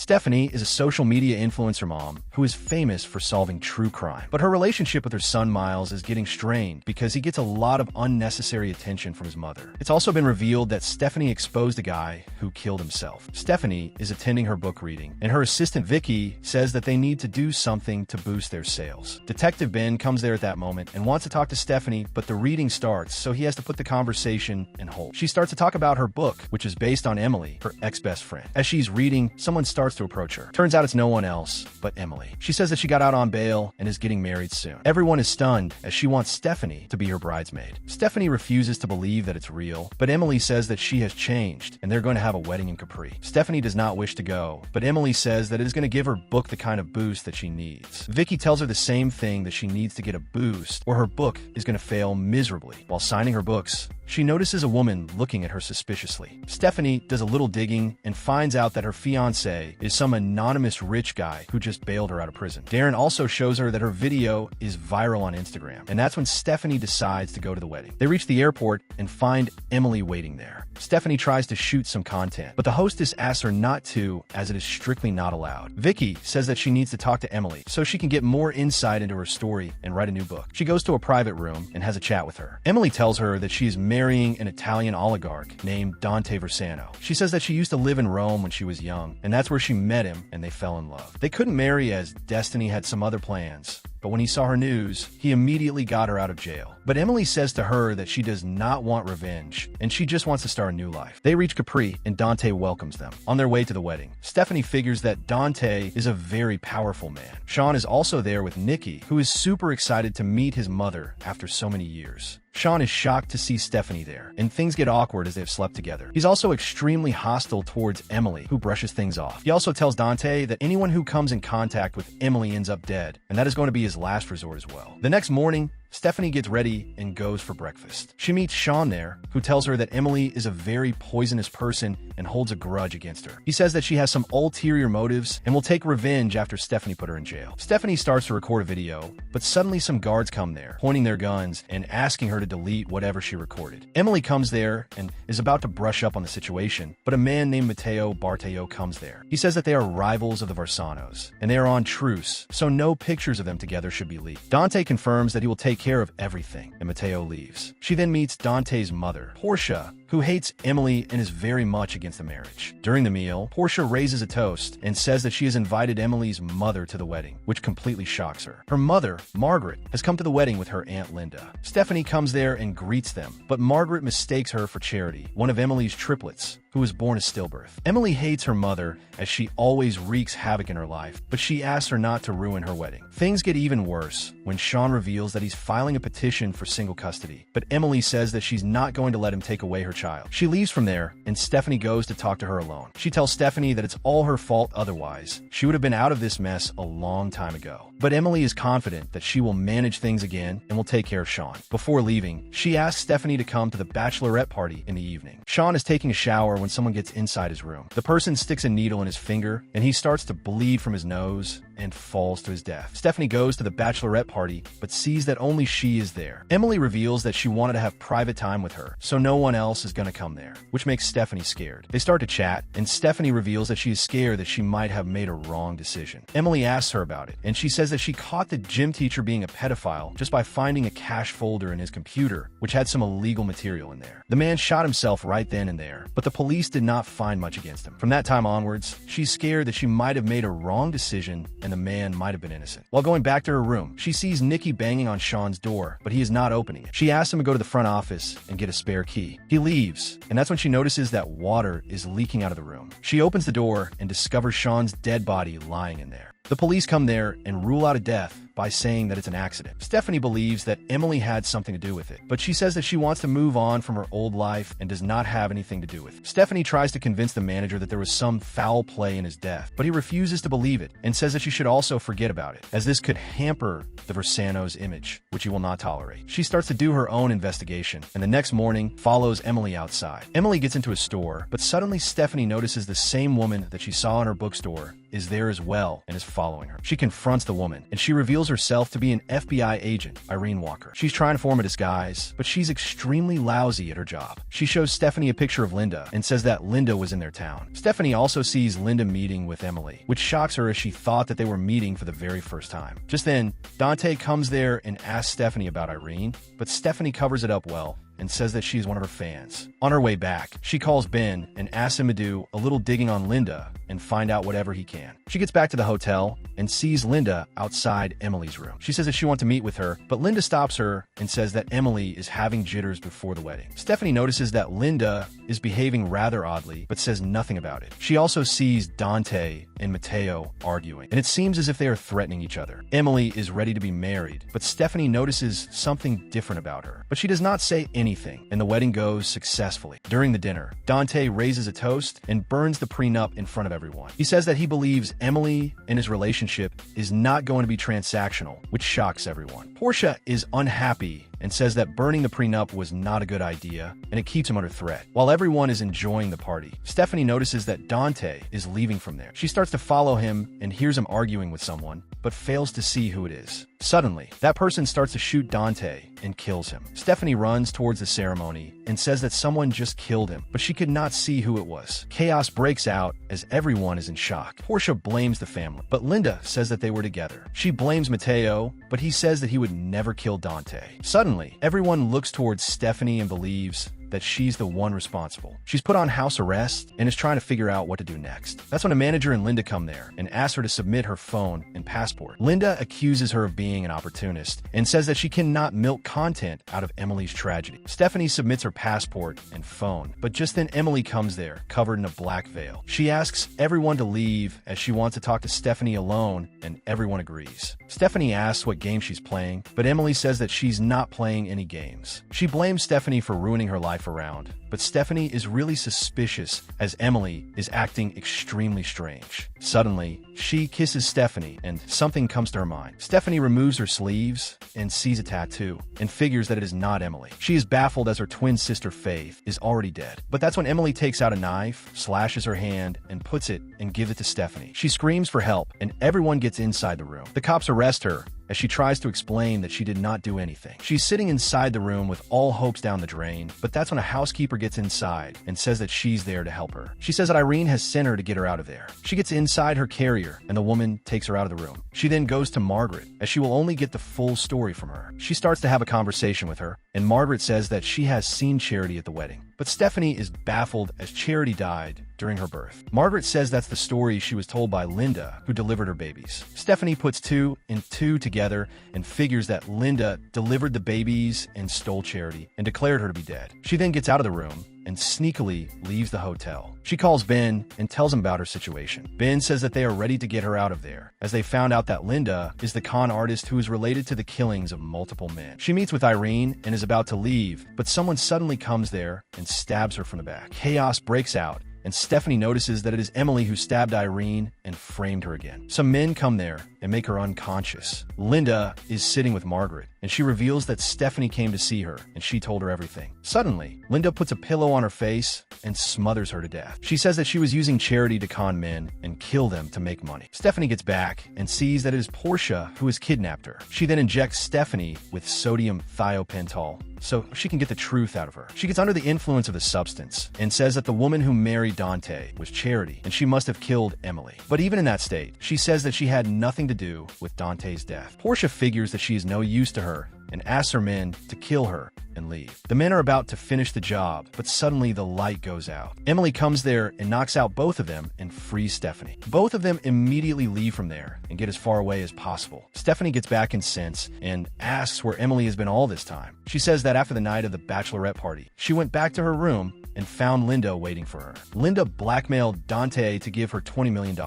Stephanie is a social media influencer mom who is famous for solving true crime. But her relationship with her son Miles is getting strained because he gets a lot of unnecessary attention from his mother. It's also been revealed that Stephanie exposed a guy who killed himself. Stephanie is attending her book reading, and her assistant Vicky says that they need to do something to boost their sales. Detective Ben comes there at that moment and wants to talk to Stephanie, but the reading starts, so he has to put the conversation in hold. She starts to talk about her book, which is based on Emily, her ex-best friend. As she's reading, someone starts to approach her. Turns out it's no one else but Emily. She says that she got out on bail and is getting married soon. Everyone is stunned as she wants Stephanie to be her bridesmaid. Stephanie refuses to believe that it's real, but Emily says that she has changed and they're going to have a wedding in Capri. Stephanie does not wish to go, but Emily says that it is going to give her book the kind of boost that she needs. Vicky tells her the same thing, that she needs to get a boost or her book is going to fail miserably. While signing her books, she notices a woman looking at her suspiciously. Stephanie does a little digging and finds out that her fiancé is some anonymous rich guy who just bailed her out of prison. Darren also shows her that her video is viral on Instagram, and that's when Stephanie decides to go to the wedding. They reach the airport and find Emily waiting there. Stephanie tries to shoot some content, but the hostess asks her not to, as it is strictly not allowed. Vicky says that she needs to talk to Emily so she can get more insight into her story and write a new book. She goes to a private room and has a chat with her. Emily tells her that she is marrying an Italian oligarch named Dante Versano. She says that she used to live in Rome when she was young, and that's where she met him and they fell in love. They couldn't marry as Destiny had some other plans, but when he saw her news, he immediately got her out of jail. But Emily says to her that she does not want revenge, and she just wants to start a new life. They reach Capri, and Dante welcomes them. On their way to the wedding, Stephanie figures that Dante is a very powerful man. Sean is also there with Nikki, who is super excited to meet his mother after so many years. Sean is shocked to see Stephanie there, and things get awkward as they've slept together. He's also extremely hostile towards Emily, who brushes things off. He also tells Dante that anyone who comes in contact with Emily ends up dead, and that is going to be his last resort as well. The next morning, Stephanie gets ready and goes for breakfast. She meets Sean there, who tells her that Emily is a very poisonous person and holds a grudge against her. He says that she has some ulterior motives and will take revenge after Stephanie put her in jail. Stephanie starts to record a video, but suddenly some guards come there, pointing their guns and asking her to delete whatever she recorded. Emily comes there and is about to brush up on the situation, but a man named Matteo Barteo comes there. He says that they are rivals of the Versanos, and they are on truce, so no pictures of them together should be leaked. Dante confirms that he will take care of everything, and Matteo leaves. She then meets Dante's mother, Portia, who hates Emily and is very much against the marriage. During the meal, Portia raises a toast and says that she has invited Emily's mother to the wedding, which completely shocks her. Her mother, Margaret, has come to the wedding with her Aunt Linda. Stephanie comes there and greets them, but Margaret mistakes her for Charity, one of Emily's triplets, who was born a stillbirth. Emily hates her mother as she always wreaks havoc in her life, but she asks her not to ruin her wedding. Things get even worse when Sean reveals that he's filing a petition for single custody, but Emily says that she's not going to let him take away her child. She leaves from there, and Stephanie goes to talk to her alone. She tells Stephanie that it's all her fault otherwise. She would have been out of this mess a long time ago. But Emily is confident that she will manage things again and will take care of Sean. Before leaving, she asks Stephanie to come to the bachelorette party in the evening. Sean is taking a shower when someone gets inside his room. The person sticks a needle in his finger, and he starts to bleed from his nose and falls to his death. Stephanie goes to the bachelorette party, but sees that only she is there. Emily reveals that she wanted to have private time with her, so no one else is going to come there, which makes Stephanie scared. They start to chat, and Stephanie reveals that she is scared that she might have made a wrong decision. Emily asks her about it, and she says that she caught the gym teacher being a pedophile just by finding a cache folder in his computer, which had some illegal material in there. The man shot himself right then and there, but the police did not find much against him. From that time onwards, she's scared that she might have made a wrong decision and the man might have been innocent. While going back to her room, she sees Nikki banging on Sean's door, but he is not opening it. She asks him to go to the front office and get a spare key. He leaves, and that's when she notices that water is leaking out of the room. She opens the door and discovers Sean's dead body lying in there. The police come there and rule out a death by saying that it's an accident. Stephanie believes that Emily had something to do with it, but she says that she wants to move on from her old life and does not have anything to do with it. Stephanie tries to convince the manager that there was some foul play in his death, but he refuses to believe it and says that she should also forget about it, as this could hamper the Versano's image, which he will not tolerate. She starts to do her own investigation, and the next morning follows Emily outside. Emily gets into a store, but suddenly Stephanie notices the same woman that she saw in her bookstore is there as well and is following her. She confronts the woman, and she reveals herself to be an FBI agent, Irene Walker. She's trying to form a disguise, but she's extremely lousy at her job. She shows Stephanie a picture of Linda and says that Linda was in their town. Stephanie also sees Linda meeting with Emily, which shocks her as she thought that they were meeting for the very first time. Just then, Dante comes there and asks Stephanie about Irene, but Stephanie covers it up well and says that she's one of her fans. On her way back, she calls Ben and asks him to do a little digging on Linda and find out whatever he can. She gets back to the hotel and sees Linda outside Emily's room. She says that she wants to meet with her, but Linda stops her and says that Emily is having jitters before the wedding. Stephanie notices that Linda is behaving rather oddly, but says nothing about it. She also sees Dante and Matteo arguing, and it seems as if they are threatening each other. Emily is ready to be married, but Stephanie notices something different about her. But she does not say anything, and the wedding goes successfully. During the dinner, Dante raises a toast and burns the prenup in front of everyone. He says that he believes Emily and his relationship is not going to be transactional, which shocks everyone. Portia is unhappy and says that burning the prenup was not a good idea, and it keeps him under threat. While everyone is enjoying the party, Stephanie notices that Dante is leaving from there. She starts to follow him and hears him arguing with someone, but fails to see who it is. Suddenly, that person starts to shoot Dante and kills him. Stephanie runs towards the ceremony and says that someone just killed him, but she could not see who it was. Chaos breaks out as everyone is in shock. Portia blames the family, but Linda says that they were together. She blames Matteo, but he says that he would never kill Dante. Suddenly, everyone looks towards Stephanie and believes that she's the one responsible. She's put on house arrest and is trying to figure out what to do next. That's when a manager and Linda come there and ask her to submit her phone and passport. Linda accuses her of being an opportunist and says that she cannot milk content out of Emily's tragedy. Stephanie submits her passport and phone, but just then Emily comes there, covered in a black veil. She asks everyone to leave as she wants to talk to Stephanie alone, and everyone agrees. Stephanie asks what game she's playing, but Emily says that she's not playing any games. She blames Stephanie for ruining her life around, but Stephanie is really suspicious as Emily is acting extremely strange. Suddenly, she kisses Stephanie and something comes to her mind. Stephanie removes her sleeves and sees a tattoo and figures that it is not Emily. She is baffled as her twin sister Faith is already dead. But that's when Emily takes out a knife, slashes her hand, and puts it and gives it to Stephanie. She screams for help and everyone gets inside the room. The cops arrest her as she tries to explain that she did not do anything. She's sitting inside the room with all hopes down the drain, but that's when a housekeeper gets inside and says that she's there to help her. She says that Irene has sent her to get her out of there. She gets inside her carrier and the woman takes her out of the room. She then goes to Margaret as she will only get the full story from her. She starts to have a conversation with her, and Margaret says that she has seen Charity at the wedding. But Stephanie is baffled as Charity died during her birth. Margaret says that's the story she was told by Linda, who delivered her babies. Stephanie puts two and two together and figures that Linda delivered the babies and stole Charity and declared her to be dead. She then gets out of the room and sneakily leaves the hotel. She calls Ben and tells him about her situation. Ben says that they are ready to get her out of there, as they found out that Linda is the con artist who is related to the killings of multiple men. She meets with Irene and is about to leave, but someone suddenly comes there and stabs her from the back. Chaos breaks out, and Stephanie notices that it is Emily who stabbed Irene and framed her again. Some men come there and make her unconscious. Linda is sitting with Margaret, and she reveals that Stephanie came to see her, and she told her everything. Suddenly, Linda puts a pillow on her face and smothers her to death. She says that she was using Charity to con men and kill them to make money. Stephanie gets back and sees that it is Portia who has kidnapped her. She then injects Stephanie with sodium thiopental so she can get the truth out of her. She gets under the influence of the substance and says that the woman who married Dante was Charity, and she must have killed Emily. But even in that state, she says that she had nothing to do with Dante's death. Portia figures that she is no use to her and asks her men to kill her and leave. The men are about to finish the job, but suddenly the light goes out. Emily comes there and knocks out both of them and frees Stephanie. Both of them immediately leave from there and get as far away as possible. Stephanie gets back in sense and asks where Emily has been all this time. She says that after the night of the bachelorette party, she went back to her room and found Linda waiting for her. Linda blackmailed Dante to give her $20 million.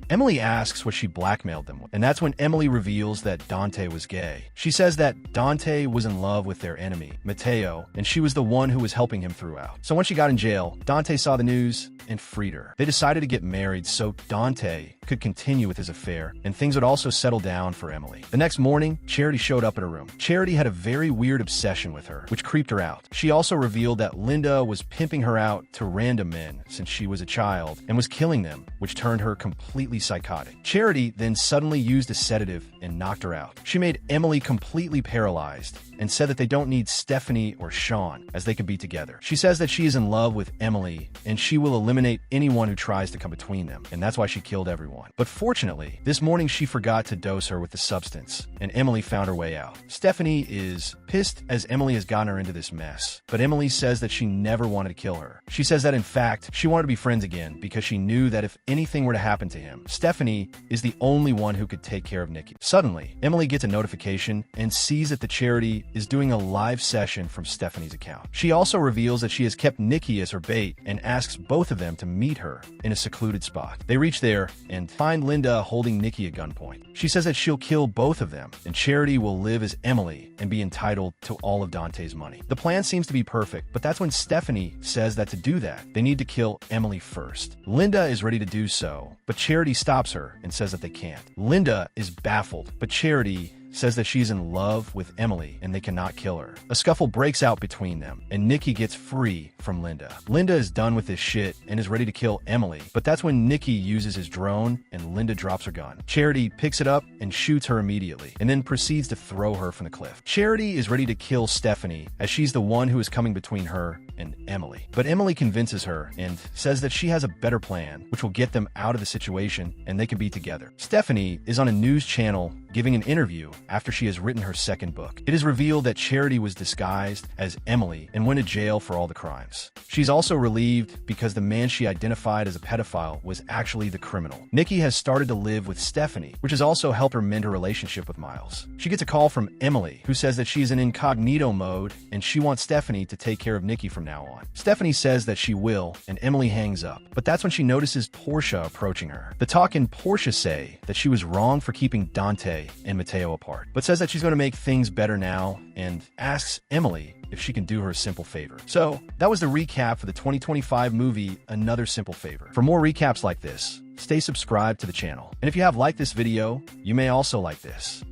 Emily asks what she blackmailed them with, and that's when Emily reveals that Dante was gay. She says that Dante was in love with their enemy, Matteo, and she was the one who was helping him throughout. So when she got in jail, Dante saw the news and freed her. They decided to get married so Dante could could continue with his affair, and things would also settle down for Emily. The next morning, Charity showed up at her room. Charity had a very weird obsession with her, which creeped her out. She also revealed that Linda was pimping her out to random men since she was a child and was killing them, which turned her completely psychotic. Charity then suddenly used a sedative and knocked her out. She made Emily completely paralyzed and said that they don't need Stephanie or Sean, as they could be together. She says that she is in love with Emily and she will eliminate anyone who tries to come between them, and that's why she killed everyone. But fortunately, this morning she forgot to dose her with the substance, and Emily found her way out. Stephanie is pissed as Emily has gotten her into this mess, but Emily says that she never wanted to kill her. She says that in fact, she wanted to be friends again because she knew that if anything were to happen to him, Stephanie is the only one who could take care of Nikki. Suddenly, Emily gets a notification and sees that the Charity is doing a live session from Stephanie's account. She also reveals that she has kept Nikki as her bait and asks both of them to meet her in a secluded spot. They reach there and find Linda holding Nikki at gunpoint. She says that she'll kill both of them, and Charity will live as Emily and be entitled to all of Dante's money. The plan seems to be perfect, but that's when Stephanie says that to do that, they need to kill Emily first. Linda is ready to do so, but Charity stops her and says that they can't. Linda is baffled, but Charity says that she's in love with Emily and they cannot kill her. A scuffle breaks out between them, and Nikki gets free from Linda. Linda is done with this shit and is ready to kill Emily, but that's when Nikki uses his drone and Linda drops her gun. Charity picks it up and shoots her immediately, and then proceeds to throw her from the cliff. Charity is ready to kill Stephanie, as she's the one who is coming between her and Emily. But Emily convinces her and says that she has a better plan, which will get them out of the situation and they can be together. Stephanie is on a news channel giving an interview after she has written her second book. It is revealed that Charity was disguised as Emily and went to jail for all the crimes. She's also relieved because the man she identified as a pedophile was actually the criminal. Nikki has started to live with Stephanie, which has also helped her mend her relationship with Miles. She gets a call from Emily, who says that she's in incognito mode and she wants Stephanie to take care of Nikki from now on. Stephanie says that she will, and Emily hangs up. But that's when she notices Portia approaching her. The talk in Portia say that she was wrong for keeping Dante and Mateo apart, but says that she's going to make things better now and asks Emily if she can do her a simple favor. So that was the recap for the 2025 movie Another Simple Favor. For more recaps like this, stay subscribed to the channel. And if you have liked this video, you may also like this.